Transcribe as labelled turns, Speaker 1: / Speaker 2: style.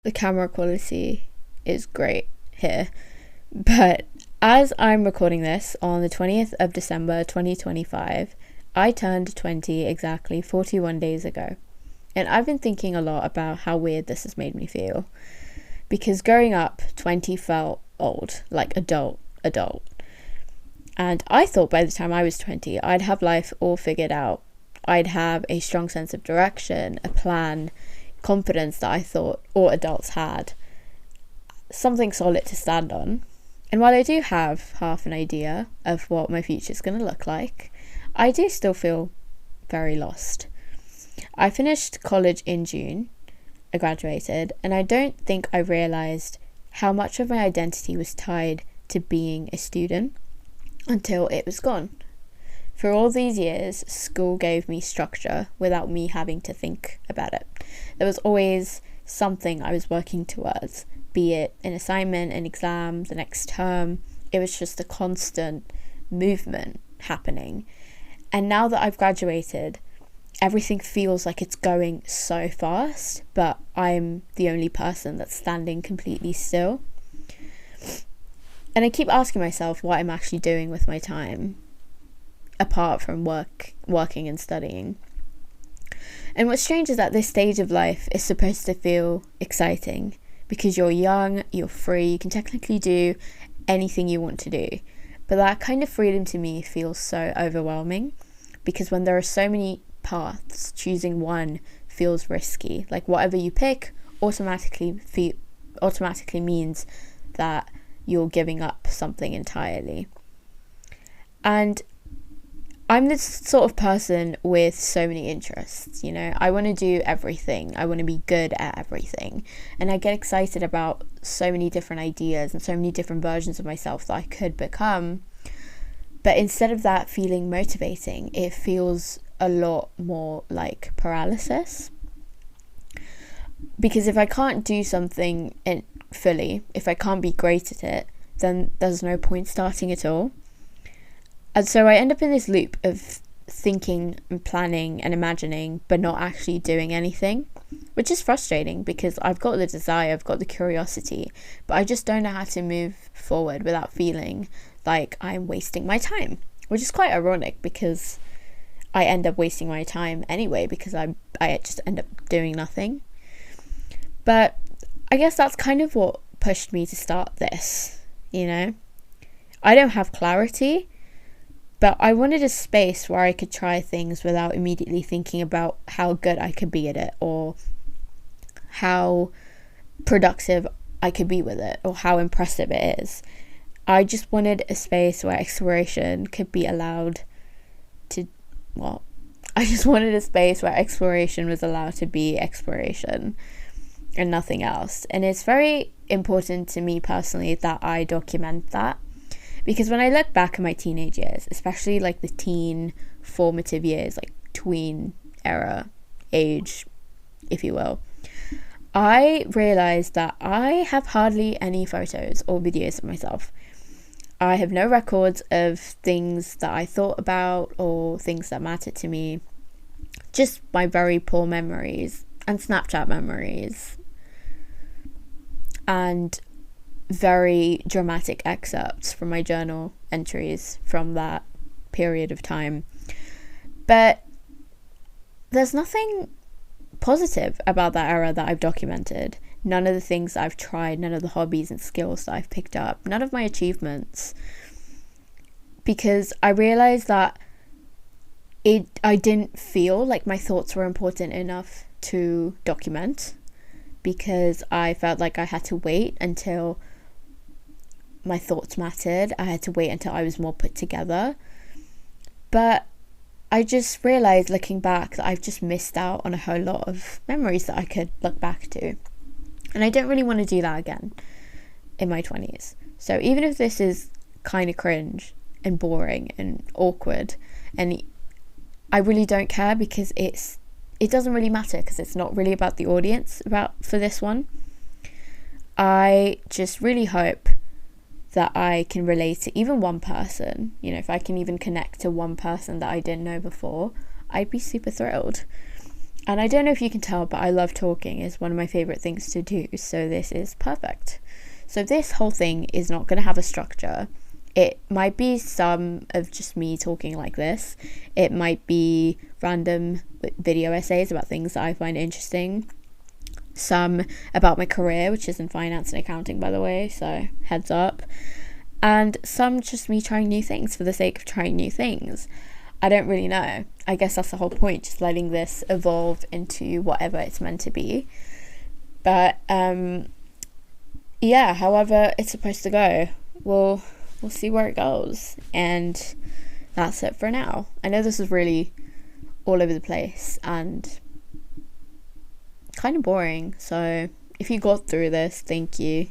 Speaker 1: the camera quality is great here. But as I'm recording this on the 20th of December 2025, I turned 20 exactly 41 days ago. And I've been thinking a lot about how weird this has made me feel. Because growing up, 20 felt old, like adult. And I thought by the time I was 20, I'd have life all figured out. I'd have a strong sense of direction, a plan, confidence that I thought all adults had, something solid to stand on. And while I do have half an idea of what my future's going to look like, I do still feel very lost. I finished college in June, I graduated, and I don't think I realised how much of my identity was tied to being a student until it was gone. For all these years, school gave me structure without me having to think about it. There was always something I was working towards, be it an assignment, an exam, the next term. It was just a constant movement happening. And now that I've graduated, everything feels like it's going so fast, but I'm the only person that's standing completely still. And I keep asking myself what I'm actually doing with my time, apart from working and studying. And what's strange is that this stage of life is supposed to feel exciting because you're young, you're free, you can technically do anything you want to do. But that kind of freedom to me feels so overwhelming because when there are so many paths, choosing one feels risky. Like whatever you pick automatically means that you're giving up something entirely. And I'm this sort of person with so many interests, I want to do everything. I want to be good at everything. And I get excited about so many different ideas and so many different versions of myself that I could become. But instead of that feeling motivating, it feels a lot more like paralysis. Because if I can't do something fully, if I can't be great at it, then there's no point starting at all. And so I end up in this loop of thinking and planning and imagining, but not actually doing anything, which is frustrating because I've got the desire, I've got the curiosity, but I just don't know how to move forward without feeling like I'm wasting my time, which is quite ironic because I end up wasting my time anyway because I just end up doing nothing. But I guess that's kind of what pushed me to start this, I don't have clarity, but I wanted a space where I could try things without immediately thinking about how good I could be at it or how productive I could be with it or how impressive it is. I just wanted a space where exploration could be allowed to, I just wanted a space where exploration was allowed to be exploration and nothing else. And it's very important to me personally that I document that. Because when I look back at my teenage years, especially like the teen formative years, like tween era age, if you will, I realised that I have hardly any photos or videos of myself. I have no records of things that I thought about or things that mattered to me. Just my very poor memories and Snapchat memories and very dramatic excerpts from my journal entries from that period of time. But there's nothing positive about that era that I've documented. None of the things that I've tried, none of the hobbies and skills that I've picked up, none of my achievements. Because I realized that I didn't feel like my thoughts were important enough to document because I felt like I had to wait until my thoughts mattered. I had to wait until I was more put together. But I just realised looking back that I've just missed out on a whole lot of memories that I could look back to. And I don't really want to do that again in my 20s. So even if this is kind of cringe and boring and awkward, and I really don't care because it doesn't really matter because it's not really about the audience for this one. I just really hope that I can relate to even one person. If I can even connect to one person that I didn't know before, I'd be super thrilled. And I don't know if you can tell, but I love talking. It's one of my favorite things to do, so this is perfect. So this whole thing is not going to have a structure. It might be some of just me talking like this. It might be random video essays about things that I find interesting. Some about my career, which is in finance and accounting, by the way, so heads up. And some just me trying new things for the sake of trying new things. I don't really know. I guess that's the whole point, just letting this evolve into whatever it's meant to be. But yeah, however it's supposed to go, we'll see where it goes. And that's it for now. I know this is really all over the place and kind of boring, so if you got through this, thank you.